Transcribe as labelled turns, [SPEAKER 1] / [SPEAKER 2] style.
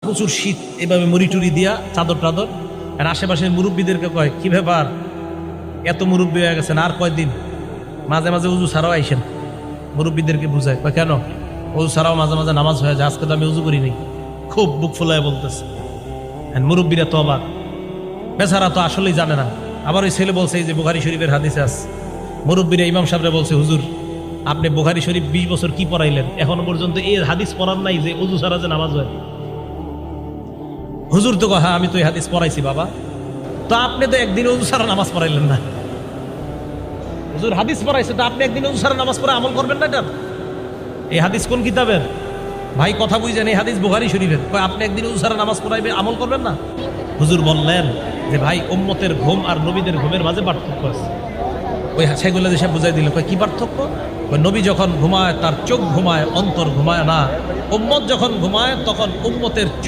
[SPEAKER 1] প্রচুর শীত, এভাবে মুড়ি টুরি দিয়া চাদর টাদর। আর আশেপাশের মুরব্বীদেরকে কয়, কি ব্যাপার, এত মুরব্বী হয়ে গেছেন, আর কয়দিন? মাঝে মাঝে উজু ছাড়াও আইসেন। মুরব্বীদেরকে বুঝায়, কয় কেন? উজু ছাড়াও মাঝে মাঝে নামাজ হয়ে যায়, আজকে তো আমি উজু করি নাই। খুব বুক ফুলায় বলতেছে। মুরব্বীরা তো অবাক, বেচারা তো আসলেই জানে না। আবার ওই ছেলে বলছে, এই যে বুখারী শরীফের হাদিসে আছে, মুরব্বীরা ইমাম সাহেবরা বলছে, হুজুর আপনি বুখারী শরীফ 20 বছর কি পড়াইলেন, এখনো পর্যন্ত এই হাদিস পড়ার নাই যে উজু ছাড়া যে নামাজ হয়। হুজুর তো হ্যাঁ, আমি তো এই হাদিস পড়াইছি বাবা। তো আপনি তো একদিন উজু ছাড়া নামাজ পড়াইলেন না। হুজুর হাদিস পড়াইছে, তো আপনি একদিন উজু ছাড়া নামাজ পড়ে আমল করবেন না? এটা এই হাদিস কোন কিতাবের? ভাই কথা বুঝছেন, এই হাদিস বুখারী শরীফের। কয় আপনি একদিন উজু ছাড়া নামাজ পড়াইবে, আমল করবেন না? হুজুর বললেন যে ভাই, উম্মতের ঘুম আর নবীদের ঘুমের মাঝে পার্থক্য আছে। ওই সেগুলো দেশে বুঝাই দিল। কয় কি পার্থক্য? ওই নবী যখন ঘুমায় তার চোখ ঘুমায়, অন্তর ঘুমায় না। উম্মত যখন ঘুমায় তখন উম্মতের চোখ